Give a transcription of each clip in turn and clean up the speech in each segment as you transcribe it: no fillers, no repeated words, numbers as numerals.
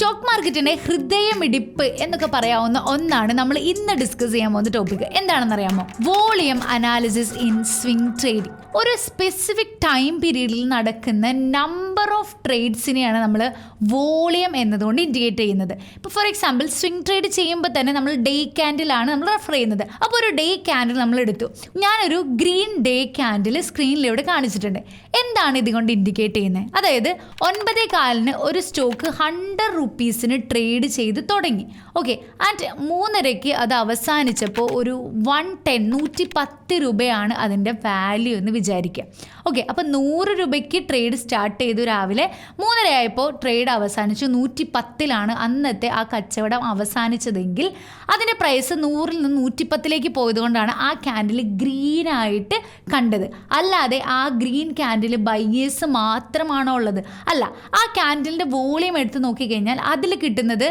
Stock മാർക്കറ്റിന്റെ ഹൃദയമിടിപ്പ് എന്നൊക്കെ പറയാവുന്ന ഒന്നാണ് നമ്മൾ ഇന്ന് ഡിസ്കസ് ചെയ്യാൻ പോകുന്ന ടോപ്പിക്. എന്താണെന്ന് അറിയാമോ? Volume analysis in swing trading. ഒരു സ്പെസിഫിക് ടൈം പീരീഡിൽ നടക്കുന്ന നമ്പർ ഓഫ് ട്രേഡ്സിനെയാണ് നമ്മൾ വോളിയം എന്നതുകൊണ്ട് ഇൻഡിക്കേറ്റ് ചെയ്യുന്നത്. ഇപ്പോൾ ഫോർ എക്സാമ്പിൾ സ്വിംഗ് ട്രേഡ് ചെയ്യുമ്പോൾ തന്നെ നമ്മൾ ഡേ ക്യാൻഡിലാണ് നമ്മൾ റെഫർ ചെയ്യുന്നത്. അപ്പോൾ ഒരു ഡേ ക്യാൻഡിൽ നമ്മൾ എടുത്തു. ഞാനൊരു ഗ്രീൻ ഡേ ക്യാൻഡിൽ സ്ക്രീനിലൂടെ കാണിച്ചിട്ടുണ്ട്. എന്താണ് ഇതുകൊണ്ട് ഇൻഡിക്കേറ്റ് ചെയ്യുന്നത്? അതായത് 9:15 ഒരു സ്റ്റോക്ക് 100 റുപ്പീസിന് ട്രേഡ് ചെയ്ത് തുടങ്ങി. ഓക്കെ, ആൻഡ് 3:30 അത് അവസാനിച്ചപ്പോൾ ഒരു 110 രൂപയാണ് അതിൻ്റെ വാല്യൂ എന്ന് വിചാരിക്കുക. ഓക്കെ, അപ്പോൾ 100 രൂപയ്ക്ക് ട്രേഡ് സ്റ്റാർട്ട് ചെയ്തു. രാവിലെ 3:30 ആയപ്പോൾ ട്രേഡ് അവസാനിച്ചു 110 അന്നത്തെ ആ കച്ചവടം അവസാനിച്ചതെങ്കിൽ അതിൻ്റെ പ്രൈസ് 100-ൽ നിന്ന് 110 പോയതുകൊണ്ടാണ് ആ ക്യാൻഡിൽ ഗ്രീനായിട്ട് കണ്ടത്. അല്ലാതെ ആ ഗ്രീൻ ക്യാൻഡിൽ ബയേഴ്സ് മാത്രമാണോ ഉള്ളത്? അല്ല. ആ ക്യാൻഡിലിൻ്റെ വോളിയം എടുത്ത് നോക്കിക്കഴിഞ്ഞാൽ അതിൽ കിട്ടുന്നത്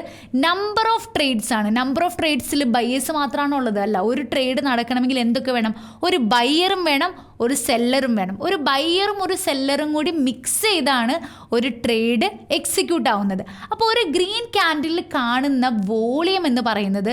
നമ്പർ ഓഫ് ട്രേഡ്സ് ആണ്. നമ്പർ ഓഫ് ട്രേഡ്സിൽ ബയേഴ്സ് മാത്രമാണോ ഉള്ളത്? അല്ല. ഒരു ട്രേഡ് നടക്കണമെങ്കിൽ എന്തൊക്കെ വേണം? ഒരു ബയ്യറും വേണം, ഒരു സെല്ലറും വേണം. ഒരു ബയ്യറും ഒരു സെല്ലറും കൂടി മിക്സ് ചെയ്താണ് ഒരു ട്രേഡ് എക്സിക്യൂട്ട് ആവുന്നത്. അപ്പോൾ ഒരു ഗ്രീൻ ക്യാൻഡിൽ കാണുന്ന വോളിയം എന്ന് പറയുന്നത്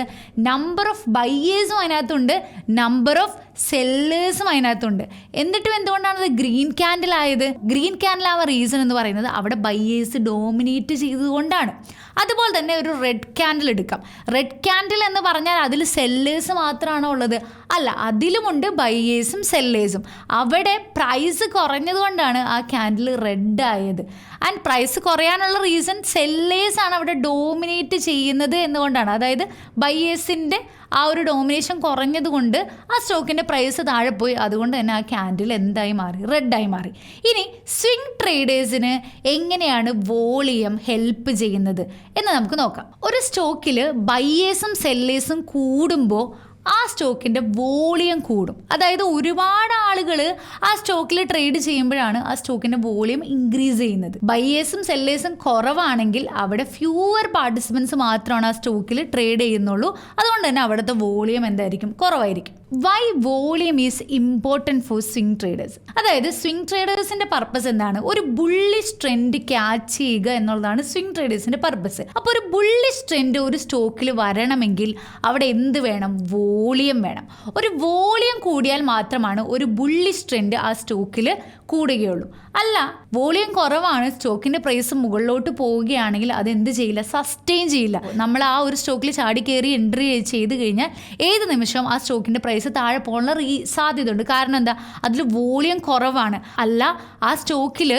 നമ്പർ ഓഫ് ബയ്യേഴ്സും അതിനകത്തുണ്ട്, നമ്പർ ഓഫ് സെല്ലേഴ്സും അതിനകത്തുണ്ട്. എന്നിട്ടും എന്തുകൊണ്ടാണ് അത് ഗ്രീൻ ക്യാൻഡിൽ ആയത്? ഗ്രീൻ ക്യാൻഡിൽ ആവാൻ റീസൺ എന്ന് പറയുന്നത് അവിടെ ബയ്യേഴ്സ് ഡോമിനേറ്റ് ചെയ്തതുകൊണ്ടാണ്. അതുപോലെ തന്നെ ഒരു റെഡ് ക്യാൻഡിൽ എടുക്കാം. റെഡ് ക്യാൻഡിൽ എന്ന് പറഞ്ഞാൽ അതിൽ സെല്ലേഴ്സ് മാത്രമാണോ ഉള്ളത്? അല്ല, അതിലുമുണ്ട് ബയ്യേഴ്സും സെല്ലേഴ്സും. അവിടെ പ്രൈസ് കുറഞ്ഞതുകൊണ്ടാണ് ആ ക്യാൻഡിൽ റെഡ് ആയത്. ആൻഡ് പ്രൈസ് കുറയാനുള്ള റീസൺ സെല്ലേഴ്സാണ് അവിടെ ഡോമിനേറ്റ് ചെയ്യുന്നത് എന്നുകൊണ്ടാണ്. അതായത് ബയ്യേഴ്സിൻ്റെ ആ ഒരു ഡോമിനേഷൻ കുറഞ്ഞതുകൊണ്ട് ആ സ്റ്റോക്കിൻ്റെ പ്രൈസ് താഴെ പോയി. അതുകൊണ്ട് തന്നെ ആ ക്യാൻഡിൽ എന്തായി മാറി? റെഡായി മാറി. ഇനി സ്വിംഗ് ട്രേഡേഴ്സിന് എങ്ങനെയാണ് വോളിയം ഹെൽപ്പ് ചെയ്യുന്നത് എന്ന് നമുക്ക് നോക്കാം. ഒരു സ്റ്റോക്കിൽ ബയ്യേഴ്സും സെല്ലേഴ്സും കൂടുമ്പോൾ ആ സ്റ്റോക്കിൻ്റെ വോളിയം കൂടും. അതായത് ഒരുപാട് ആളുകൾ ആ സ്റ്റോക്കിൽ ട്രേഡ് ചെയ്യുമ്പോഴാണ് ആ സ്റ്റോക്കിൻ്റെ വോളിയം ഇൻക്രീസ് ചെയ്യുന്നത്. ബയ്യേഴ്സും സെല്ലേഴ്സും കുറവാണെങ്കിൽ അവിടെ ഫ്യൂവർ പാർട്ടിസിപ്പൻസ് മാത്രമാണ് ആ സ്റ്റോക്കിൽ ട്രേഡ് ചെയ്യുന്നുള്ളൂ. അതുകൊണ്ട് തന്നെ അവിടുത്തെ വോളിയം എന്തായിരിക്കും? കുറവായിരിക്കും. Why volume is important for swing traders? അതായത് സ്വിംഗ് ട്രേഡേഴ്സിൻ്റെ പർപ്പസ് എന്താണ്? ഒരു ബുള്ളിഷ് ട്രെൻഡ് ക്യാച്ച് ചെയ്യുക എന്നുള്ളതാണ് സ്വിംഗ് ട്രേഡേഴ്സിൻ്റെ പർപ്പസ്. അപ്പോൾ ഒരു ബുള്ളിഷ് ട്രെൻഡ് ഒരു സ്റ്റോക്കിൽ വരണമെങ്കിൽ അവിടെ എന്ത് വേണം? വോളിയം വേണം. ഒരു വോളിയം കൂടിയാൽ മാത്രമാണ് ഒരു ബുള്ളിഷ് ട്രെൻഡ് ആ സ്റ്റോക്കിൽ കൂടുകയുള്ളൂ. അല്ല, വോളിയം കുറവാണ്, സ്റ്റോക്കിൻ്റെ പ്രൈസ് മുകളിലോട്ട് പോവുകയാണെങ്കിൽ അത് എന്ത് ചെയ്യില്ല? സസ്റ്റെയിൻ ചെയ്യില്ല. നമ്മൾ ആ ഒരു സ്റ്റോക്കിൽ ചാടി കയറി എൻട്രി ചെയ്ത് കഴിഞ്ഞാൽ ഏത് നിമിഷവും ആ സ്റ്റോക്കിൻ്റെ പ്രൈസ് താഴെ പോകാനുള്ള സാധ്യതയുണ്ട്. കാരണം എന്താ? അതിൽ വോളിയം കുറവാണ്. അല്ല, ആ സ്റ്റോക്കിൽ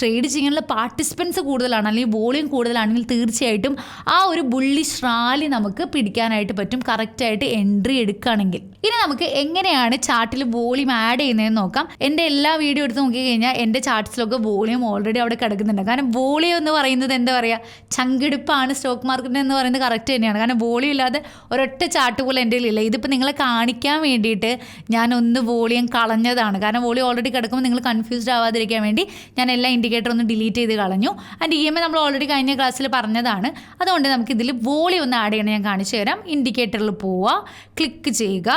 ട്രേഡ് ചെയ്യാനുള്ള പാർട്ടിസിപ്പൻസ് കൂടുതലാണ്, അല്ലെങ്കിൽ വോളിയം കൂടുതലാണെങ്കിൽ തീർച്ചയായിട്ടും ആ ഒരു ബുള്ളിഷ് റാലി നമുക്ക് പിടിക്കാനായിട്ട് പറ്റും, കറക്റ്റായിട്ട് എൻട്രി എടുക്കുകയാണെങ്കിൽ. ഇനി നമുക്ക് എങ്ങനെയാണ് ചാർട്ടിൽ വോളിയം ആഡ് ചെയ്യുന്നതെന്ന് നോക്കാം. എൻ്റെ എല്ലാ വീഡിയോ എടുത്ത് നോക്കിക്കഴിഞ്ഞാൽ എൻ്റെ ചാർട്ട്സിലൊക്കെ വോളിയം ഓൾറെഡി അവിടെ കിടക്കുന്നുണ്ട്. കാരണം വോളിയം എന്ന് പറയുന്നത് എന്താ പറയുക, ചങ്കിടിപ്പാണ് സ്റ്റോക്ക് മാർക്കറ്റ് എന്ന് പറയുന്നത് കറക്റ്റ് തന്നെയാണ്. കാരണം വോളിയം ഇല്ലാതെ ഒരൊറ്റ ചാർട്ട് പോലും എൻ്റെ കയ്യിലില്ല. ഇതിപ്പോൾ നിങ്ങളെ കാണിക്കാൻ വേണ്ടിയിട്ട് ഞാനൊന്ന് വോളിയം കളഞ്ഞതാണ്. കാരണം വോളിയം ഓൾറെഡി കിടക്കുമ്പോൾ നിങ്ങൾ കൺഫ്യൂസ്ഡ് ആവാതിരിക്കാൻ വേണ്ടി ഞാൻ എല്ലാ ഇൻഡിക്കേറ്റർ ഒന്ന് ഡിലീറ്റ് ചെയ്ത് കളഞ്ഞു. ആൻഡ് EMA നമ്മൾ ഓൾറെഡി കഴിഞ്ഞ ക്ലാസ്സിൽ പറഞ്ഞതാണ്. അതുകൊണ്ട് നമുക്കിതിൽ വോളിയം ഒന്ന് ആഡ് ചെയ്യണം. ഞാൻ കാണിച്ചു തരാം. ഇൻഡിക്കേറ്ററിൽ പോവുക, ക്ലിക്ക് ചെയ്യുക,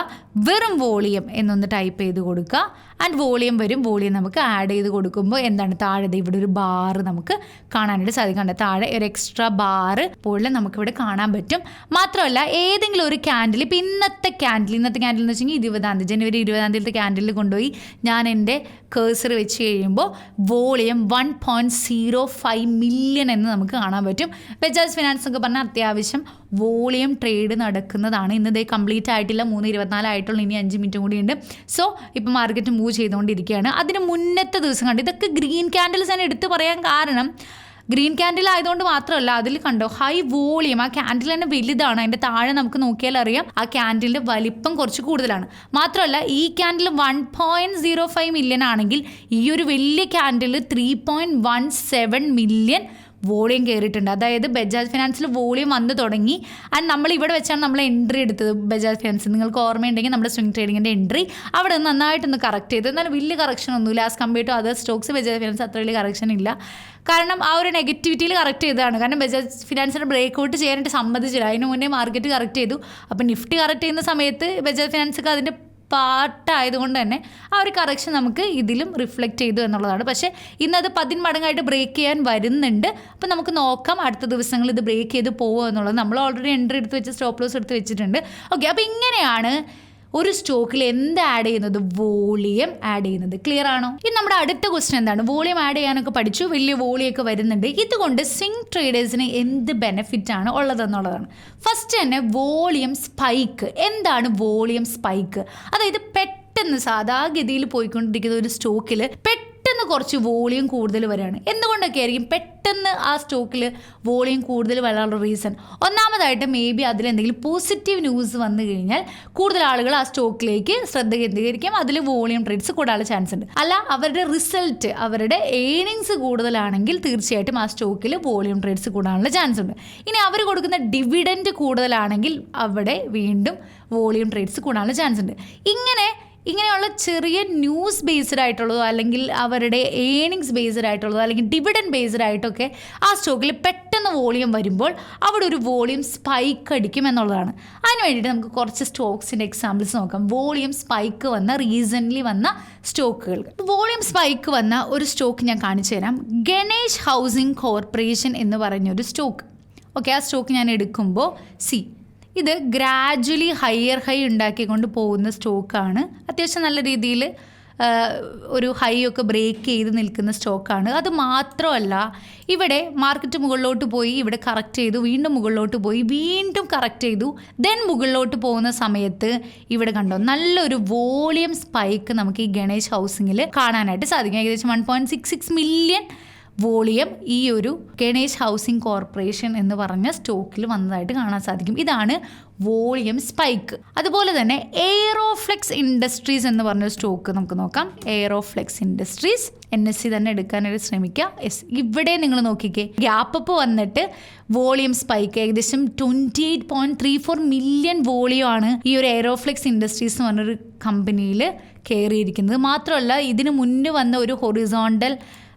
വെറും വോളിയം എന്നൊന്ന് ടൈപ്പ് ചെയ്ത് കൊടുക്കുക. ആൻഡ് വോളിയം വരും. വോളിയം നമുക്ക് ആഡ് ചെയ്ത് കൊടുക്കുമ്പോൾ എന്താണ്? താഴെ ഇവിടെ ഒരു ബാർ നമുക്ക് കാണാനായിട്ട് സാധിക്കുന്നുണ്ട്. താഴെ ഒരു എക്സ്ട്രാ ബാർ പോലെ നമുക്കിവിടെ കാണാൻ പറ്റും. മാത്രമല്ല ഏതെങ്കിലും ഒരു ക്യാൻഡിൽ, ഇപ്പോൾ ഇന്നത്തെ ക്യാൻഡിൽ എന്ന് വെച്ചെങ്കിൽ 20 ജനുവരി 20 ക്യാൻഡിലിൽ കൊണ്ടുപോയി ഞാൻ എൻ്റെ കേഴ്സർ വെച്ച് കഴിയുമ്പോൾ വോളിയം 1.05 മില്യൺ എന്ന് നമുക്ക് കാണാൻ പറ്റും. ബജാജ് ഫിനാൻസ് ഒക്കെ പറഞ്ഞാൽ അത്യാവശ്യം വോളിയം ട്രേഡ് നടക്കുന്നതാണ്. ഇന്ന് കംപ്ലീറ്റ് ആയിട്ടില്ല, 3:24 ആയിട്ടുള്ള, ഇനി 5 മിനിറ്റും കൂടിയുണ്ട്. സോ ഇപ്പോൾ മാർക്കറ്റ് മൂവ് ചെയ്തുകൊണ്ടിരിക്കുകയാണ്. അതിന് മുന്നത്തെ ദിവസം കണ്ട് ഇതൊക്കെ ഗ്രീൻ ക്യാൻഡിൽസ് തന്നെ എടുത്ത് പറയാൻ കാരണം ഗ്രീൻ ക്യാൻഡിൽ ആയതുകൊണ്ട് മാത്രമല്ല, അതിൽ കണ്ടോ ഹൈ വോളിയം. ആ ക്യാൻഡിൽ തന്നെ വലുതാണ്. അതിൻ്റെ താഴെ നമുക്ക് നോക്കിയാൽ അറിയാം ആ ക്യാൻഡിലിൻ്റെ വലിപ്പം കുറച്ച് കൂടുതലാണ്. മാത്രമല്ല ഈ ക്യാൻഡിൽ 1.05 മില്യൺ ആണെങ്കിൽ ഈ ഒരു വലിയ ക്യാൻഡിൽ 3.17 മില്യൺ വോളിയം കയറിയിട്ടുണ്ട്. അതായത് ബജാജ് ഫിനാൻസിൽ വോളിയം വന്ന് തുടങ്ങി. ആൻഡ് നമ്മൾ ഇവിടെ വെച്ചാണ് നമ്മൾ എൻട്രി എടുത്തത്. ബജാജ് ഫിനാൻസിൽ നിങ്ങൾക്ക് ഓർമ്മയുണ്ടെങ്കിൽ നമ്മുടെ സ്വിംഗ് ട്രേഡിങ്ങിൻ്റെ എൻട്രി അവിടെ നന്നായിട്ടൊന്ന് കറക്റ്റ് ചെയ്തു. എന്നാലും വലിയ കറക്ഷൻ ഒന്നുമില്ല as compare to other stocks. Bajaj Finance അത്ര വലിയ കറക്ഷൻ ഇല്ല. കാരണം ആ ഒരു നെഗറ്റിവിറ്റിയിൽ കറക്റ്റ് ചെയ്തതാണ്. കാരണം ബജാജ് ഫിനാൻസിൻ്റെ ബ്രേക്ക് ഔട്ട് ചെയ്യാനായിട്ട് സമ്മതിച്ചില്ല. അതിന് മുന്നേ മാർക്കറ്റ് കറക്റ്റ് ചെയ്തു. അപ്പോൾ നിഫ്റ്റി കറക്റ്റ് ചെയ്യുന്ന സമയത്ത് ബജാജ് ഫിനാൻസൊക്കെ അതിൻ്റെ പാർട്ടായതുകൊണ്ട് തന്നെ ആ ഒരു കറക്ഷൻ നമുക്ക് ഇതിലും റിഫ്ലക്റ്റ് ചെയ്തു എന്നുള്ളതാണ്. പക്ഷേ ഇന്നത് 10 മടങ്ങായിട്ട് ബ്രേക്ക് ചെയ്യാൻ വരുന്നുണ്ട്. അപ്പോൾ നമുക്ക് നോക്കാം അടുത്ത ദിവസങ്ങളിൽ ഇത് ബ്രേക്ക് ചെയ്ത് പോകുമോ എന്നുള്ളത്. നമ്മൾ ഓൾറെഡി എൻട്രി എടുത്ത് വെച്ച് സ്റ്റോപ്പ് ലോസ് എടുത്ത് വെച്ചിട്ടുണ്ട്. ഓക്കെ, അപ്പോൾ ഇങ്ങനെയാണ് ഒരു സ്റ്റോക്കിൽ എന്ത് ആഡ് ചെയ്യുന്നത്? വോളിയം ആഡ് ചെയ്യുന്നത്. ക്ലിയർ ആണോ? ഇനി നമ്മുടെ അടുത്ത ക്വസ്റ്റ്യൻ എന്താണ്? വോളിയം ആഡ് ചെയ്യാനൊക്കെ പഠിച്ചു, വലിയ വോളിയൊക്കെ വരുന്നുണ്ട്. ഇതുകൊണ്ട് സ്വിംഗ് ട്രേഡേഴ്സിന് എന്ത് ബെനിഫിറ്റ് ആണ് ഉള്ളതെന്നുള്ളതാണ്. ഫസ്റ്റ് തന്നെ വോളിയം സ്പൈക്ക്. എന്താണ് വോളിയം സ്പൈക്ക്? അതായത് പെട്ടെന്ന് സാധാഗതിയിൽ പോയിക്കൊണ്ടിരിക്കുന്ന ഒരു സ്റ്റോക്കിൽ പെട്ടെന്ന് കുറച്ച് വോളിയം കൂടുതൽ വരികയാണ്. എന്തുകൊണ്ടൊക്കെ ആയിരിക്കും പെട്ടെന്ന് ആ സ്റ്റോക്കിൽ വോളിയം കൂടുതൽ വരാനുള്ള റീസൺ? ഒന്നാമതായിട്ട് മേ ബി അതിലെന്തെങ്കിലും പോസിറ്റീവ് ന്യൂസ് വന്നു കഴിഞ്ഞാൽ കൂടുതൽ ആളുകൾ ആ സ്റ്റോക്കിലേക്ക് ശ്രദ്ധ കേന്ദ്രീകരിക്കും, അതിൽ വോളിയം ട്രേഡ്സ് കൂടാനുള്ള ചാൻസ് ഉണ്ട്. അല്ല, അവരുടെ റിസൾട്ട്, അവരുടെ ഏണിങ്സ് കൂടുതലാണെങ്കിൽ തീർച്ചയായിട്ടും ആ സ്റ്റോക്കിൽ വോളിയം ട്രേഡ്സ് കൂടാനുള്ള ചാൻസ് ഉണ്ട്. ഇനി അവർ കൊടുക്കുന്ന ഡിവിഡൻഡ് കൂടുതലാണെങ്കിൽ അവിടെ വീണ്ടും വോളിയം ട്രേഡ്സ് കൂടാനുള്ള ചാൻസ് ഉണ്ട്. ഇങ്ങനെയുള്ള ചെറിയ ന്യൂസ് ബേസ്ഡ് ആയിട്ടുള്ളതോ അല്ലെങ്കിൽ അവരുടെ ഏണിങ്സ് ബേസ്ഡ് ആയിട്ടുള്ളതോ അല്ലെങ്കിൽ ഡിവിഡൻഡ് ബേസ്ഡ് ആയിട്ടൊക്കെ ആ സ്റ്റോക്കിൽ പെട്ടെന്ന് വോളിയം വരുമ്പോൾ അവിടെ ഒരു വോളിയം സ്പൈക്ക് അടിക്കും എന്നുള്ളതാണ്. അതിന് വേണ്ടിയിട്ട് നമുക്ക് കുറച്ച് സ്റ്റോക്സിൻ്റെ എക്സാമ്പിൾസ് നോക്കാം. വോളിയം സ്പൈക്ക് വന്ന റീസെൻ്റ്ലി വന്ന സ്റ്റോക്കുകൾ. വോളിയം സ്പൈക്ക് വന്ന ഒരു സ്റ്റോക്ക് ഞാൻ കാണിച്ചു തരാം. ഗണേഷ് ഹൗസിംഗ് കോർപ്പറേഷൻ എന്ന് പറഞ്ഞൊരു സ്റ്റോക്ക്. ഓക്കെ, ആ സ്റ്റോക്ക് ഞാൻ എടുക്കുമ്പോൾ ഇത് ഗ്രാജ്വലി ഹൈ ഉണ്ടാക്കിക്കൊണ്ട് പോകുന്ന സ്റ്റോക്കാണ്. അത്യാവശ്യം നല്ല രീതിയിൽ ഒരു ഹൈ ഒക്കെ ബ്രേക്ക് ചെയ്ത് നിൽക്കുന്ന സ്റ്റോക്കാണ്. അത് മാത്രമല്ല, ഇവിടെ മാർക്കറ്റ് മുകളിലോട്ട് പോയി, ഇവിടെ കറക്റ്റ് ചെയ്തു, വീണ്ടും മുകളിലോട്ട് പോയി, വീണ്ടും കറക്റ്റ് ചെയ്തു, ദെൻ മുകളിലോട്ട് പോകുന്ന സമയത്ത് ഇവിടെ കണ്ടോ നല്ലൊരു വോളിയം സ്പൈക്ക് നമുക്ക് ഈ ഗണേഷ് ഹൗസിങ്ങിൽ കാണാനായിട്ട് സാധിക്കും. ഏകദേശം 1.66 മില്യൺ വോളിയം ഈ ഒരു ഗണേഷ് ഹൗസിംഗ് കോർപ്പറേഷൻ എന്ന് പറഞ്ഞ സ്റ്റോക്കിൽ വന്നതായിട്ട് കാണാൻ സാധിക്കും. ഇതാണ് വോളിയം സ്പൈക്ക്. അതുപോലെ തന്നെ എയ്റോഫ്ലെക്സ് ഇൻഡസ്ട്രീസ് എന്ന് പറഞ്ഞ സ്റ്റോക്ക് നമുക്ക് നോക്കാം. എയ്റോഫ്ലെക്സ് ഇൻഡസ്ട്രീസ് NSE തന്നെ എടുക്കാനായിട്ട് ശ്രമിക്കുക. ഇവിടെ നിങ്ങൾ നോക്കിക്കേ, ഗ്യാപ്പ് അപ്പ് വന്നിട്ട് വോളിയം സ്പൈക്ക് ഏകദേശം 28.34 മില്യൺ വോളിയം ആണ് ഈ ഒരു എയ്റോഫ്ലെക്സ് ഇൻഡസ്ട്രീസ് എന്ന് പറഞ്ഞൊരു കമ്പനിയിൽ കയറിയിരിക്കുന്നത്. മാത്രമല്ല, ഇതിന് മുന്നേ വന്ന ഒരു ഹൊറിസോണ്ടൽ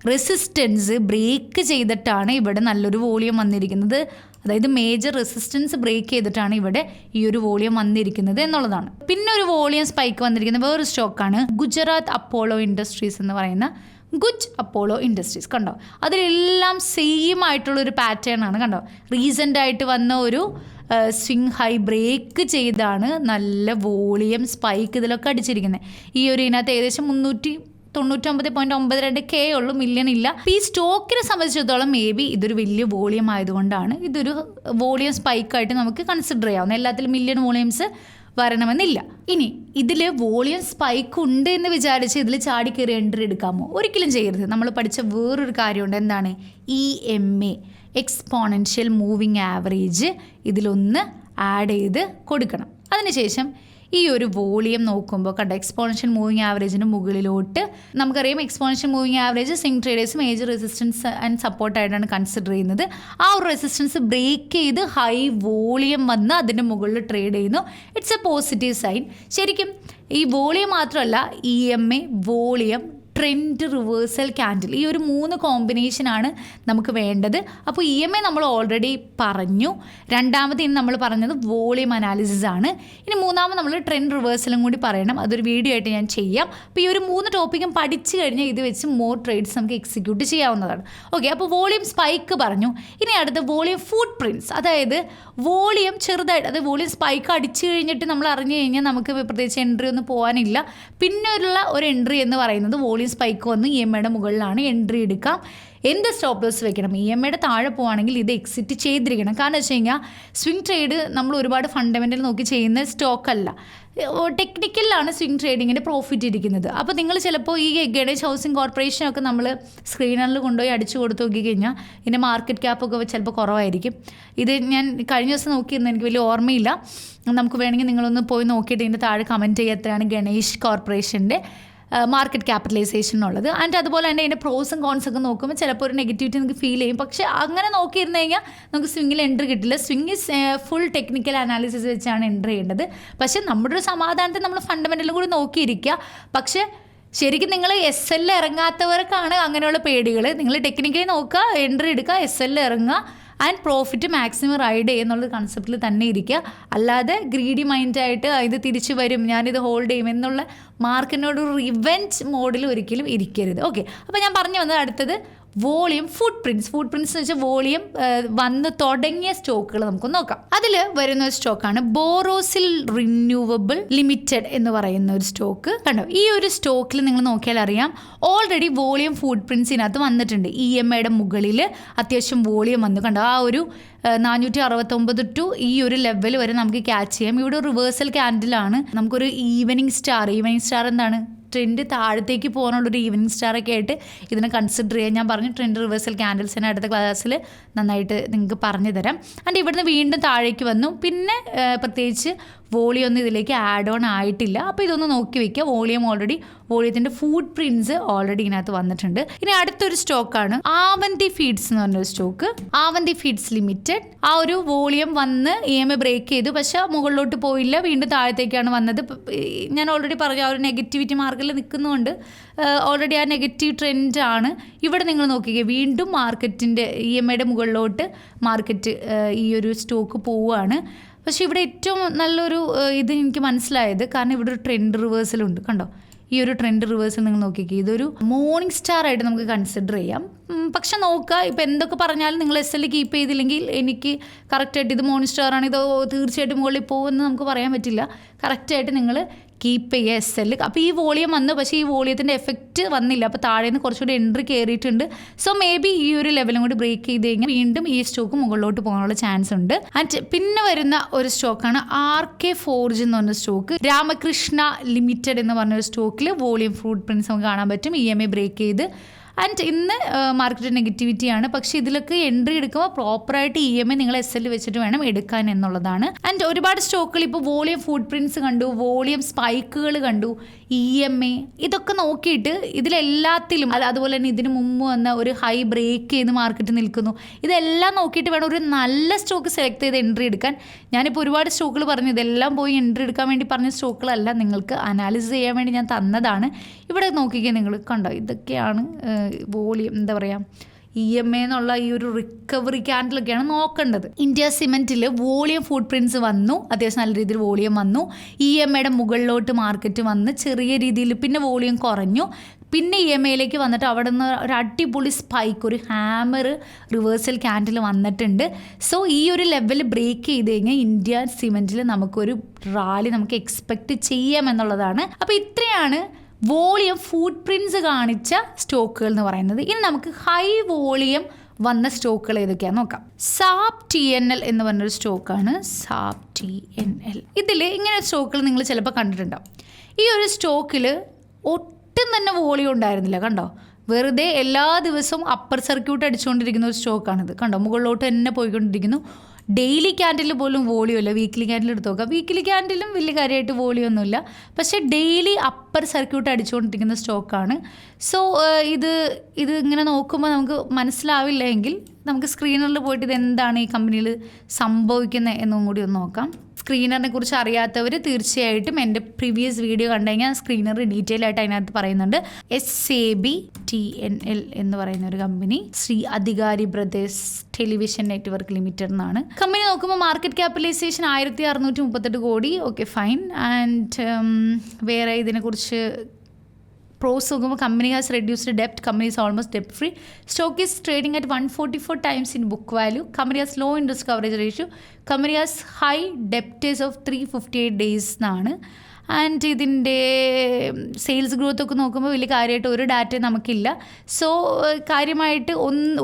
റെസിസ്റ്റൻസ് ബ്രേക്ക് ചെയ്തിട്ടാണ് ഇവിടെ നല്ലൊരു വോളിയം വന്നിരിക്കുന്നത്. അതായത് മേജർ റെസിസ്റ്റൻസ് ബ്രേക്ക് ചെയ്തിട്ടാണ് ഇവിടെ ഈ ഒരു വോളിയം വന്നിരിക്കുന്നത് എന്നുള്ളതാണ്. പിന്നെ ഒരു വോളിയം സ്പൈക്ക് വന്നിരിക്കുന്ന വേറൊരു സ്റ്റോക്കാണ് ഗുജറാത്ത് അപ്പോളോ ഇൻഡസ്ട്രീസ് എന്ന് പറയുന്ന ഗുജ് അപ്പോളോ ഇൻഡസ്ട്രീസ്. കണ്ടോ, അതിലെല്ലാം സെയിം ആയിട്ടുള്ളൊരു പാറ്റേൺ ആണ്. കണ്ടോ, റീസെൻ്റ് ആയിട്ട് വന്ന ഒരു സ്വിംഗ് ഹൈ ബ്രേക്ക് ചെയ്താണ് നല്ല വോളിയം സ്പൈക്ക് ഇതിലൊക്കെ അടിച്ചിരിക്കുന്നത്. ഈ ഒരു ഇതിനകത്ത് ഏകദേശം 399.92K ഉള്ളൂ, മില്യൺ ഇല്ല. ഈ സ്റ്റോക്കിനെ സംബന്ധിച്ചിടത്തോളം മേ ബി ഇതൊരു വലിയ വോളിയം ആയതുകൊണ്ടാണ് ഇതൊരു വോളിയം സ്പൈക്കായിട്ട് നമുക്ക് കൺസിഡർ ചെയ്യാവുന്നത്. എല്ലാത്തിലും മില്യൺ വോളിയംസ് വരണമെന്നില്ല. ഇനി ഇതിൽ വോളിയം സ്പൈക്ക് ഉണ്ട് എന്ന് വിചാരിച്ച് ഇതിൽ ചാടി കയറി എൻട്രി എടുക്കാമോ? ഒരിക്കലും ചെയ്യരുത്. നമ്മൾ പഠിച്ച വേറൊരു കാര്യമുണ്ട്. എന്താണ്? EMA, എക്സ്പോണൻഷ്യൽ മൂവിങ് ആവറേജ് ഇതിലൊന്ന് ആഡ് ചെയ്ത് കൊടുക്കണം. അതിനുശേഷം ഈ ഒരു വോളിയം നോക്കുമ്പോൾ കണ്ട എക്സ്പോണൻഷ്യൽ മൂവിങ് ആവറേജിന് മുകളിലോട്ട് നമുക്കറിയാം exponential moving average swing traders major resistance and സപ്പോർട്ടായിട്ടാണ് കൺസിഡർ ചെയ്യുന്നത്. ആ ഒരു റെസിസ്റ്റൻസ് ബ്രേക്ക് ചെയ്ത് ഹൈ വോളിയം വന്ന് അതിൻ്റെ മുകളിൽ ട്രേഡ് ചെയ്യുന്നു. It's a positive sign. ശരിക്കും ഈ വോളിയം മാത്രമല്ല, EMA, volume, trend, reversal candle, ഈ ഒരു 3 കോമ്പിനേഷനാണ് നമുക്ക് വേണ്ടത്. അപ്പോൾ EMA നമ്മൾ ഓൾറെഡി പറഞ്ഞു. രണ്ടാമത് ഇനി നമ്മൾ പറഞ്ഞത് വോളിയം അനാലിസിസ് ആണ്. ഇനി മൂന്നാമത് നമ്മൾ ട്രെൻഡ് റിവേഴ്സലും കൂടി പറയണം. അതൊരു വീഡിയോ ആയിട്ട് ഞാൻ ചെയ്യാം. അപ്പോൾ ഈ ഒരു 3 ടോപ്പിക്കും പഠിച്ചു കഴിഞ്ഞാൽ ഇത് വെച്ച് മോർ ട്രേഡ്സ് നമുക്ക് എക്സിക്യൂട്ട് ചെയ്യാവുന്നതാണ്. ഓക്കെ, അപ്പോൾ വോളിയം സ്പൈക്ക് പറഞ്ഞു. ഇനി അടുത്ത വോളിയം ഫുട് പ്രിൻറ്റ്സ്. അതായത് വോളിയം ചെറുതായിട്ട്, അതായത് വോളിയം സ്പൈക്ക് അടിച്ചു കഴിഞ്ഞിട്ട് നമ്മൾ അറിഞ്ഞു കഴിഞ്ഞാൽ നമുക്ക് പ്രത്യേകിച്ച് എൻട്രി ഒന്നും പോകാനില്ല. പിന്നെയുള്ള ഒരു എൻട്രി എന്ന് പറയുന്നത് വോളിയം സ്പൈക്ക് വന്ന് EMAയുടെ മുകളിലാണ് എൻട്രി എടുക്കാം. എന്ത് സ്റ്റോപ്പ് ലോസ് വെക്കണം? EMAയുടെ താഴെ പോവുകയാണെങ്കിൽ ഇത് എക്സിറ്റ് ചെയ്തിരിക്കണം. കാരണം വെച്ച് കഴിഞ്ഞാൽ സ്വിംഗ് ട്രേഡ് നമ്മൾ ഒരുപാട് ഫണ്ടമെൻ്റൽ നോക്കി ചെയ്യുന്ന സ്റ്റോക്കല്ല, ടെക്നിക്കലാണ് സ്വിംഗ് ട്രേഡിങ്ങിൻ്റെ പ്രോഫിറ്റ് ഇരിക്കുന്നത്. അപ്പോൾ നിങ്ങൾ ചിലപ്പോൾ ഈ ഗണേഷ് ഹൗസിംഗ് കോർപ്പറേഷനൊക്കെ നമ്മൾ സ്ക്രീനറിൽ കൊണ്ടുപോയി അടിച്ചു കൊടുത്ത് നോക്കി കഴിഞ്ഞാൽ ഇതിൻ്റെ മാർക്കറ്റ് ക്യാപ്പൊക്കെ ചിലപ്പോൾ കുറവായിരിക്കും. ഇത് ഞാൻ കഴിഞ്ഞ ദിവസം നോക്കിയിരുന്നു, എനിക്ക് വലിയ ഓർമ്മയില്ല. നമുക്ക് വേണമെങ്കിൽ നിങ്ങളൊന്ന് പോയി നോക്കിയിട്ട് ഇതിൻ്റെ താഴെ കമൻറ്റ് ചെയ്യുക എത്രയാണ് ഗണേഷ് കോർപ്പറേഷൻ്റെ മാർക്കറ്റ് ക്യാപിറ്റലൈസേഷൻ ഉള്ളത്. ആൻഡ് അതുപോലെ തന്നെ അതിൻ്റെ പ്രോസും കോൺസൊക്കെ നോക്കുമ്പോൾ ചിലപ്പോൾ ഒരു നെഗറ്റിവിറ്റി നമുക്ക് ഫീൽ ചെയ്യും. പക്ഷേ അങ്ങനെ നോക്കിയിരുന്നു കഴിഞ്ഞാൽ നമുക്ക് സ്വിങ്ങിൽ എൻട്രി കിട്ടില്ല. Swing is full technical analysis വെച്ചാണ് എൻട്രി ചെയ്യേണ്ടത്. പക്ഷേ നമ്മുടെ ഒരു സമാധാനത്തിൽ നമ്മൾ ഫണ്ടമെൻ്റലും കൂടി നോക്കിയിരിക്കുക. പക്ഷേ ശരിക്കും നിങ്ങൾ SL ഇറങ്ങാത്തവർക്കാണ് അങ്ങനെയുള്ള പേടികൾ. നിങ്ങൾ ടെക്നിക്കലി നോക്കുക, എൻട്രി എടുക്കുക, SL ഇറങ്ങുക, ആൻഡ് പ്രോഫിറ്റ് മാക്സിമം റൈഡ് ചെയ്യുന്നുള്ള കൺസെപ്റ്റിൽ തന്നെ ഇരിക്കുക. അല്ലാതെ ഗ്രീഡി മൈൻഡായിട്ട് ഇത് തിരിച്ചു വരും, ഞാനിത് ഹോൾഡ് ചെയ്യും എന്നുള്ള മാർക്കറ്റിനോട് റിവെഞ്ച് മോഡിൽ ഒരിക്കലും ഇരിക്കരുത്. ഓക്കെ, അപ്പോൾ ഞാൻ പറഞ്ഞു വന്നത് അടുത്തത് വോളിയം ഫുട് പ്രിൻറ്റ്സ് എന്ന് വെച്ചാൽ വോളിയം വന്ന് തുടങ്ങിയ സ്റ്റോക്കുകൾ നമുക്ക് നോക്കാം. അതിൽ വരുന്ന ഒരു സ്റ്റോക്കാണ് ബോറോസിൽ റിന്യൂവബിൾ ലിമിറ്റഡ് എന്ന് പറയുന്ന ഒരു സ്റ്റോക്ക്. കണ്ടോ, ഈ ഒരു സ്റ്റോക്കിൽ നിങ്ങൾ നോക്കിയാൽ അറിയാം ഓൾറെഡി വോളിയം ഫുട് പ്രിൻറ്റ്സിനകത്ത് വന്നിട്ടുണ്ട്. EMAയുടെ മുകളിൽ അത്യാവശ്യം വോളിയം വന്നു. കണ്ടോ, ആ ഒരു 469 ടു ഈ ഒരു ലെവൽ വരെ നമുക്ക് ക്യാച്ച് ചെയ്യാം. ഇവിടെ റിവേഴ്സൽ ക്യാൻഡിലാണ്. നമുക്കൊരു ഈവനിങ് സ്റ്റാർ എന്താണ്, ട്രെൻഡ് താഴത്തേക്ക് പോകാനുള്ളൊരു ഈവനിങ് സ്റ്റാറൊക്കെ ആയിട്ട് ഇതിനെ കൺസിഡർ ചെയ്യാം. ഞാൻ പറഞ്ഞു ട്രെൻഡ് റിവേഴ്സൽ ക്യാൻഡിൽസിനെ അടുത്ത ക്ലാസ്സിൽ നന്നായിട്ട് നിങ്ങൾക്ക് പറഞ്ഞു തരാം. ആൻഡ് ഇവിടുന്ന് വീണ്ടും താഴേക്ക് വന്നു. പിന്നെ പ്രത്യേകിച്ച് വോളിയം ഒന്നും ഇതിലേക്ക് ആഡ് ഓൺ ആയിട്ടില്ല. അപ്പോൾ ഇതൊന്ന് നോക്കി വെക്കുക. വോളിയത്തിൻ്റെ ഫുട് പ്രിൻറ്റ്സ് ഓൾറെഡി ഇതിനകത്ത് വന്നിട്ടുണ്ട്. ഇനി അടുത്തൊരു സ്റ്റോക്കാണ് ആവന്തി ഫീഡ്സ് എന്ന് പറഞ്ഞൊരു സ്റ്റോക്ക്. Avanti feeds limited. ആ ഒരു വോളിയം വന്ന് EMA ബ്രേക്ക് ചെയ്തു, പക്ഷേ മുകളിലോട്ട് പോയില്ല, വീണ്ടും താഴത്തേക്കാണ് വന്നത്. ഞാൻ ഓൾറെഡി പറഞ്ഞു ആ ഒരു നെഗറ്റിവിറ്റി മാർക്കറ്റിൽ നിൽക്കുന്നതുകൊണ്ട് ഓൾറെഡി ആ നെഗറ്റീവ് ട്രെൻഡാണ്. ഇവിടെ നിങ്ങൾ നോക്കിക്കേ, വീണ്ടും മാർക്കറ്റിൻ്റെ EMAയുടെ മുകളിലോട്ട് മാർക്കറ്റ് ഈ ഒരു സ്റ്റോക്ക് പോവുകയാണ്. പക്ഷേ ഇവിടെ ഏറ്റവും നല്ലൊരു ഇത് എനിക്ക് മനസ്സിലായത്, കാരണം ഇവിടെ ഒരു ട്രെൻഡ് റിവേഴ്സലുണ്ട്. കണ്ടോ, ഈ ഒരു ട്രെൻഡ് റിവേഴ്സൽ നിങ്ങൾ നോക്കിക്കേ, ഇതൊരു മോർണിംഗ് സ്റ്റാർ ആയിട്ട് നമുക്ക് കൺസിഡർ ചെയ്യാം. പക്ഷെ നോക്കുക, ഇപ്പോൾ എന്തൊക്കെ പറഞ്ഞാലും നിങ്ങൾ SL കീപ്പ് ചെയ്തില്ലെങ്കിൽ എനിക്ക് കറക്റ്റായിട്ട് ഇത് മോർണിംഗ് സ്റ്റാർ ആണ്, ഇത് തീർച്ചയായിട്ടും മുകളിൽ പോകുമെന്ന് നമുക്ക് പറയാൻ പറ്റില്ല. കറക്റ്റായിട്ട് നിങ്ങൾ കീപ്പ് ചെയ്യുക SL. അപ്പോൾ ഈ വോളിയം വന്നു, പക്ഷേ ഈ വോളിയത്തിൻ്റെ എഫക്റ്റ് വന്നില്ല. അപ്പോൾ താഴെ നിന്ന് കുറച്ചുകൂടി എൻട്രി കയറിയിട്ടുണ്ട്. സോ മേ ബി ഈ ഒരു ലെവലും കൂടി ബ്രേക്ക് ചെയ്ത് കഴിഞ്ഞാൽ വീണ്ടും ഈ സ്റ്റോക്ക് മുകളിലോട്ട് പോകാനുള്ള ചാൻസ് ഉണ്ട്. ആൻഡ് പിന്നെ വരുന്ന ഒരു സ്റ്റോക്കാണ് RK Forge എന്ന് പറഞ്ഞ സ്റ്റോക്ക്. രാമകൃഷ്ണ ലിമിറ്റഡ് എന്ന് പറഞ്ഞൊരു സ്റ്റോക്കിൽ വോളിയം ഫുട് പ്രിൻറ്റ്സ് നമുക്ക് കാണാൻ പറ്റും. EMA ബ്രേക്ക് ചെയ്ത് ആൻഡ് ഇന്ന് മാർക്കറ്റ് നെഗറ്റിവിറ്റിയാണ്. പക്ഷേ ഇതിലൊക്കെ എൻട്രി എടുക്കുമ്പോൾ പ്രോപ്പറായിട്ട് EMA നിങ്ങൾ SL വെച്ചിട്ട് വേണം എടുക്കാൻ എന്നുള്ളതാണ്. ആൻഡ് ഒരുപാട് സ്റ്റോക്കുകൾ ഇപ്പോൾ വോളിയം ഫുട് പ്രിൻറ്റ്സ് കണ്ടു, വോളിയം സ്പൈക്കുകൾ കണ്ടു, EMA ഇതൊക്കെ നോക്കിയിട്ട് ഇതിലെല്ലാത്തിലും അതുപോലെ തന്നെ ഇതിന് മുമ്പ് വന്ന ഒരു ഹൈ ബ്രേക്ക് ചെയ്ത് മാർക്കറ്റ് നിൽക്കുന്നു. ഇതെല്ലാം നോക്കിയിട്ട് വേണം ഒരു നല്ല സ്റ്റോക്ക് സെലക്ട് ചെയ്ത് എൻട്രി എടുക്കാൻ. ഞാനിപ്പോൾ ഒരുപാട് സ്റ്റോക്കുകൾ പറഞ്ഞു, ഇതെല്ലാം പോയി എൻട്രി എടുക്കാൻ വേണ്ടി പറഞ്ഞ സ്റ്റോക്കുകളല്ല, നിങ്ങൾക്ക് അനാലിസിസ് ചെയ്യാൻ വേണ്ടി ഞാൻ തന്നതാണ്. ഇവിടെ നോക്കിക്കുക, നിങ്ങൾ കണ്ടോ, ഇതൊക്കെയാണ് വോളിയം എന്താ പറയുക EMA എന്നുള്ള ഈ ഒരു റിക്കവറി ക്യാൻഡിലൊക്കെയാണ് നോക്കേണ്ടത്. ഇന്ത്യ സിമെൻറ്റിൽ വോളിയം ഫുട് പ്രിൻറ്റ്സ് വന്നു, അത്യാവശ്യം നല്ല രീതിയിൽ വോളിയം വന്നു. EMAയുടെ മുകളിലോട്ട് മാർക്കറ്റ് വന്ന് ചെറിയ രീതിയിൽ പിന്നെ വോളിയം കുറഞ്ഞു. പിന്നെ EMAയിലേക്ക് വന്നിട്ട് അവിടെ നിന്ന് ഒരു അടിപൊളി സ്പൈക്ക്, ഒരു ഹാമർ റിവേഴ്സൽ ക്യാൻഡിൽ വന്നിട്ടുണ്ട്. സോ ഈ ഒരു ലെവൽ ബ്രേക്ക് ചെയ്ത് കഴിഞ്ഞാൽ ഇന്ത്യ സിമെൻറ്റിൽ നമുക്കൊരു റാലി നമുക്ക് എക്സ്പെക്റ്റ് ചെയ്യാമെന്നുള്ളതാണ്. അപ്പോൾ ഇത്രയാണ് വോളിയം ഫുട് പ്രിൻറ്റ്സ് കാണിച്ച സ്റ്റോക്കുകൾ എന്ന് പറയുന്നത്. ഇനി നമുക്ക് ഹൈ വോളിയം വന്ന സ്റ്റോക്കുകൾ ഏതൊക്കെയാണെന്ന് നോക്കാം. സാപ് TNL എന്ന് പറഞ്ഞൊരു സ്റ്റോക്കാണ്. സാപ് TNL ഇതിൽ ഇങ്ങനെ സ്റ്റോക്കുകൾ നിങ്ങൾ ചിലപ്പോൾ കണ്ടിട്ടുണ്ടാവും. ഈ ഒരു സ്റ്റോക്കിൽ ഒട്ടും തന്നെ വോളിയം ഉണ്ടായിരുന്നില്ല. കണ്ടോ, വെറുതെ എല്ലാ ദിവസവും അപ്പർ സർക്യൂട്ട് അടിച്ചുകൊണ്ടിരിക്കുന്ന ഒരു സ്റ്റോക്കാണിത്. കണ്ടോ, മുകളിലോട്ട് തന്നെ പോയിക്കൊണ്ടിരിക്കുന്നു. ഡെയിലി ക്യാൻഡിൽ പോലും വോളിയം ഇല്ല. വീക്ക്ലി ക്യാൻഡിൽ എടുത്ത് നോക്കാം, വീക്ക്ലി ക്യാൻഡിലും വലിയ കാര്യമായിട്ട് വോളിയം ഒന്നുമില്ല. പക്ഷേ ഡെയിലി അപ്പർ സർക്യൂട്ട് അടിച്ചുകൊണ്ടിരിക്കുന്ന സ്റ്റോക്കാണ്. സോ ഇത് ഇങ്ങനെ നോക്കുമ്പോൾ നമുക്ക് മനസ്സിലാവില്ല എങ്കിൽ നമുക്ക് സ്ക്രീനറിൽ പോയിട്ട് ഇതെന്താണ് ഈ കമ്പനിയിൽ സംഭവിക്കുന്നത് എന്നും കൂടി ഒന്ന് നോക്കാം. സ്ക്രീനറിനെ കുറിച്ച് അറിയാത്തവർ തീർച്ചയായിട്ടും എൻ്റെ പ്രീവിയസ് വീഡിയോ കണ്ടു കഴിഞ്ഞാൽ സ്ക്രീനർ ഡീറ്റെയിൽ ആയിട്ട് അതിനകത്ത് പറയുന്നുണ്ട്. SAB TNL എന്ന് പറയുന്ന ഒരു company, Shri Adhikari brothers television network limited എന്നാണ്. കമ്പനി നോക്കുമ്പോൾ market capitalization 1638 crore. Okay, fine. And വേറെ ഇതിനെക്കുറിച്ച് പ്രോസ് നോക്കുമ്പോൾ കമ്പനി ഹാസ് റെഡ്യൂസ്ഡ് ഡെപ്റ്റ്, കമ്പനി ഈസ് ഓൾമോസ്റ്റ് ഡെപ്റ്റ് free, stock is trading at 144 times in book value, company has low interest coverage ratio, company has high debtors of 358 days എന്നാണ്. And ഇതിൻ്റെ sales growth ഒക്കെ നോക്കുമ്പോൾ വലിയ കാര്യമായിട്ട് ഒരു ഡാറ്റ നമുക്കില്ല. സോ കാര്യമായിട്ട്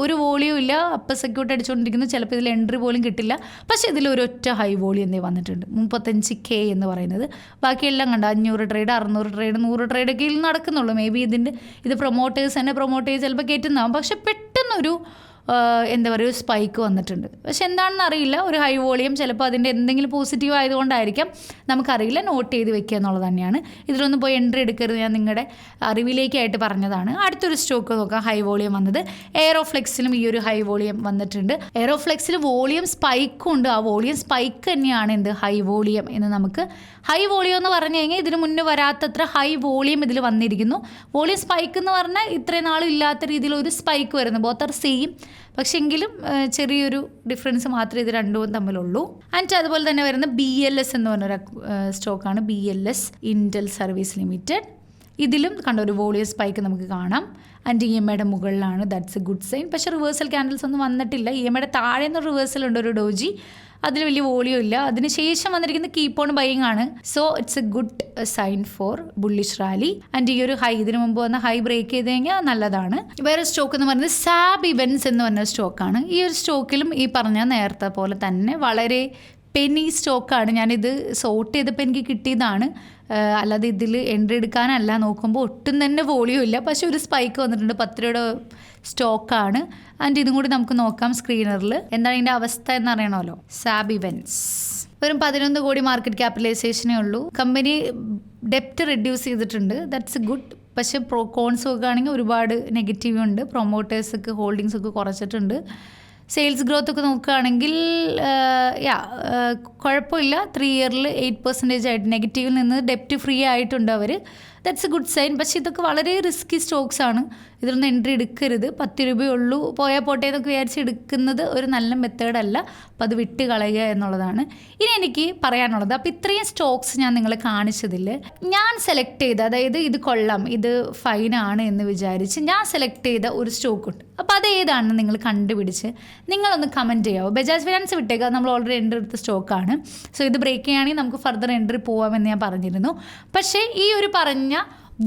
ഒരു വോളിയും ഇല്ല, അപ്പർ സെക്യൂട്ട് അടിച്ചുകൊണ്ടിരിക്കുന്നു. ചിലപ്പോൾ ഇതിൽ എൻട്രി പോലും കിട്ടില്ല. പക്ഷേ ഇതിൽ ഒരൊറ്റ ഹൈ വോളിയം എന്തേ വന്നിട്ടുണ്ട്, 35K എന്ന് പറയുന്നത്. ബാക്കിയെല്ലാം കണ്ട 500 ട്രേഡ്, 600 ട്രേഡ്, 100 ട്രേഡൊക്കെ നടക്കുന്നുള്ളൂ. മേ ബി ഇത് പ്രൊമോട്ടേഴ്സ് തന്നെ പ്രൊമോട്ട് ചിലപ്പോൾ കയറ്റുന്നതാവും. പക്ഷെ പെട്ടെന്നൊരു എന്താ പറയുക, ഒരു സ്പൈക്ക് വന്നിട്ടുണ്ട്. പക്ഷെ എന്താണെന്ന് അറിയില്ല, ഒരു ഹൈ വോളിയം, ചിലപ്പോൾ അതിൻ്റെ എന്തെങ്കിലും പോസിറ്റീവ് ആയതുകൊണ്ടായിരിക്കാം, നമുക്കറിയില്ല. നോട്ട് ചെയ്ത് വെക്കുക എന്നുള്ളത് തന്നെയാണ്. ഇതിലൊന്നും പോയി എൻട്രി എടുക്കരുത്, ഞാൻ നിങ്ങളുടെ അറിവിലേക്കായിട്ട് പറഞ്ഞതാണ്. അടുത്തൊരു സ്റ്റോക്ക് നോക്കാം, ഹൈ വോളിയം വന്നത്. എയറോഫ്ലെക്സിലും ഈ ഒരു ഹൈ വോളിയം വന്നിട്ടുണ്ട്. എയറോഫ്ലെക്സിൽ വോളിയം സ്പൈക്കും ഉണ്ട്. ആ വോളിയം സ്പൈക്ക് തന്നെയാണ് എന്ത് ഹൈ വോളിയം എന്ന് നമുക്ക്. ഹൈ വോളിയം എന്ന് പറഞ്ഞു കഴിഞ്ഞാൽ ഇതിന് മുന്നേ വരാത്തത്ര ഹൈ വോളിയം ഇതിൽ വന്നിരിക്കുന്നു. വോളിയം സ്പൈക്ക് എന്ന് പറഞ്ഞാൽ ഇത്രയും നാളും ഇല്ലാത്ത രീതിയിൽ ഒരു സ്പൈക്ക് വരുന്നു. Both are same. പക്ഷേ എങ്കിലും ചെറിയൊരു ഡിഫറൻസ് മാത്രമേ ഇത് രണ്ടും തമ്മിലുള്ളൂ. ആൻഡ് അതുപോലെ തന്നെ വരുന്ന BLS എന്ന് പറഞ്ഞൊരു സ്റ്റോക്കാണ്, BLS ഇൻറ്റൽ സർവീസ് ലിമിറ്റഡ്. ഇതിലും കണ്ട ഒരു വോളിയം സ്പൈക്ക് നമുക്ക് കാണാം. ആൻഡ് EMAയുടെ മുകളിലാണ്, ദാറ്റ്സ് എ ഗുഡ് സൈൻ. പക്ഷേ റിവേഴ്സൽ ക്യാൻഡിൽസ് ഒന്നും വന്നിട്ടില്ല. EMAയുടെ താഴെ നിന്ന് റിവേഴ്സൽ ഉണ്ട്, ഒരു ഡോജി, അതിൽ വലിയ വോളിയം ഇല്ല. അതിനുശേഷം വന്നിരിക്കുന്ന കീപ്പ് ഓൺ ബൈയിങ് ആണ്. So it's a good sign for bullish rally. And ഈ ഒരു ഹൈ, ഇതിനു മുമ്പ് വന്ന ഹൈ ബ്രേക്ക് ചെയ്ത് കഴിഞ്ഞാൽ നല്ലതാണ്. വേറെ സ്റ്റോക്ക് എന്ന് പറയുന്നത് സാബ് ഇവൻറ്റ്സ് എന്ന് പറഞ്ഞ സ്റ്റോക്കാണ്. ഈ ഒരു സ്റ്റോക്കിലും ഈ പറഞ്ഞ നേരത്തെ പോലെ തന്നെ വളരെ പെന്നി സ്റ്റോക്കാണ്. ഞാനിത് സോർട്ട് ചെയ്തപ്പോൾ എനിക്ക് കിട്ടിയതാണ്, അല്ലാതെ ഇതിൽ എൻട്രി എടുക്കാനല്ല. നോക്കുമ്പോൾ ഒട്ടും തന്നെ വോളിയം ഇല്ല, പക്ഷേ ഒരു സ്പൈക്ക് വന്നിട്ടുണ്ട്. 10 രൂപയുടെ സ്റ്റോക്കാണ്. ആൻഡ് ഇതും കൂടി നമുക്ക് നോക്കാം സ്ക്രീനറിൽ. എന്താണ് ഇതിൻ്റെ അവസ്ഥ എന്ന് അറിയണമല്ലോ. സാബ് ഇവൻറ്റ്സ് വെറും 11 കോടി മാർക്കറ്റ് ക്യാപിറ്റലൈസേഷനേ ഉള്ളൂ. കമ്പനി ഡെപ്റ്റ് റെഡ്യൂസ് ചെയ്തിട്ടുണ്ട്, ദാറ്റ്സ് എ ഗുഡ്. പക്ഷേ കോൺസ് നോക്കുകയാണെങ്കിൽ ഒരുപാട് നെഗറ്റീവ് ഉണ്ട്. പ്രൊമോട്ടേഴ്സൊക്കെ ഹോൾഡിങ്സ് ഒക്കെ കുറച്ചിട്ടുണ്ട്. സെയിൽസ് ഗ്രോത്ത് ഒക്കെ നോക്കുകയാണെങ്കിൽ കുഴപ്പമില്ല. 3 ഇയറിൽ 8% ആയിട്ട് നെഗറ്റീവിൽ നിന്ന് ഡെപ്റ്റ് ഫ്രീ ആയിട്ടുണ്ട് അവർ. That's a good sign. പക്ഷേ ഇതൊക്കെ വളരെ റിസ്കി സ്റ്റോക്സ് ആണ്. ഇതിലൊന്നും എൻട്രി എടുക്കരുത്. 10 രൂപയുള്ളൂ, പോയാൽ പോട്ടെ എന്നൊക്കെ വിചാരിച്ച് എടുക്കുന്നത് ഒരു നല്ല മെത്തേഡല്ല. അപ്പോൾ അത് വിട്ട് കളയുക എന്നുള്ളതാണ് ഇനി എനിക്ക് പറയാനുള്ളത്. അപ്പോൾ ഇത്രയും സ്റ്റോക്സ് ഞാൻ നിങ്ങളെ കാണിച്ചതിൽ ഞാൻ സെലക്ട് ചെയ്ത, അതായത് ഇത് കൊള്ളാം, ഇത് ഫൈനാണ് എന്ന് വിചാരിച്ച് ഞാൻ സെലക്ട് ചെയ്ത ഒരു സ്റ്റോക്കുണ്ട്. അപ്പോൾ അത് ഏതാണെന്ന് നിങ്ങൾ കണ്ടുപിടിച്ച് നിങ്ങളൊന്ന് കമൻറ്റ് ചെയ്യാമോ. ബജാജ് ഫിനാൻസ് വിട്ടേക്കുക, നമ്മൾ ഓൾറെഡി എൻട്രി എടുത്ത സ്റ്റോക്കാണ്. സോ ഇത് ബ്രേക്ക് ചെയ്യുകയാണെങ്കിൽ നമുക്ക് ഫർദർ എൻട്രി പോകാമെന്ന് ഞാൻ പറഞ്ഞിരുന്നു. പക്ഷേ ഈ ഒരു പറഞ്ഞ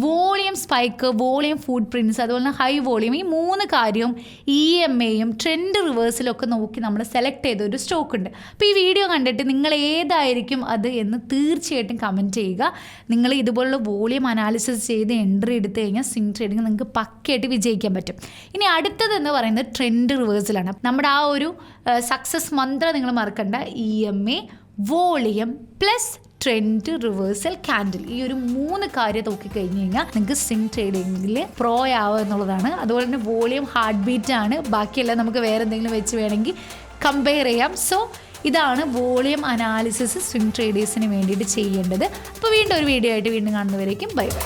വോളിയം സ്പൈക്ക്, വോളിയം ഫുട് പ്രിൻറ്റ്സ്, അതുപോലെ തന്നെ ഹൈ വോളിയം, ഈ 3 കാര്യവും EMAയും ട്രെൻഡ് റിവേഴ്സിലൊക്കെ നോക്കി നമ്മൾ സെലക്ട് ചെയ്ത ഒരു സ്റ്റോക്ക് ഉണ്ട്. അപ്പോൾ ഈ വീഡിയോ കണ്ടിട്ട് നിങ്ങൾ ഏതായിരിക്കും അത് എന്ന് തീർച്ചയായിട്ടും കമൻറ്റ് ചെയ്യുക. നിങ്ങൾ ഇതുപോലുള്ള വോളിയം അനാലിസിസ് ചെയ്ത് എൻട്രി എടുത്തു കഴിഞ്ഞാൽ സ്വിംഗ് ട്രേഡിങ് നിങ്ങൾക്ക് പക്കയായിട്ട് വിജയിക്കാൻ പറ്റും. ഇനി അടുത്തതെന്ന് പറയുന്നത് ട്രെൻഡ് റിവേഴ്സിലാണ്. നമ്മുടെ ആ ഒരു സക്സസ് മന്ത്രം നിങ്ങൾ മറക്കണ്ട. EMA, volume plus trend reversal candle, ഈ ഒരു 3 കാര്യം നോക്കിക്കഴിഞ്ഞ് കഴിഞ്ഞാൽ നിങ്ങൾക്ക് സ്വിംഗ് ട്രേഡിങ്ങിൽ പ്രോ ആവുക എന്നുള്ളതാണ്. അതുപോലെ തന്നെ വോളിയം ഹാർട്ട് ബീറ്റ് ആണ്. ബാക്കിയെല്ലാം നമുക്ക് വേറെ എന്തെങ്കിലും വെച്ച് വേണമെങ്കിൽ കമ്പയർ ചെയ്യാം. സോ ഇതാണ് വോളിയം അനാലിസിസ് സ്വിംഗ് ട്രേഡേഴ്സിന് വേണ്ടിയിട്ട് ചെയ്യേണ്ടത്. അപ്പോൾ വീണ്ടും ഒരു വീഡിയോ ആയിട്ട് വീണ്ടും കാണുന്നവരേക്കും ബൈ ബൈ.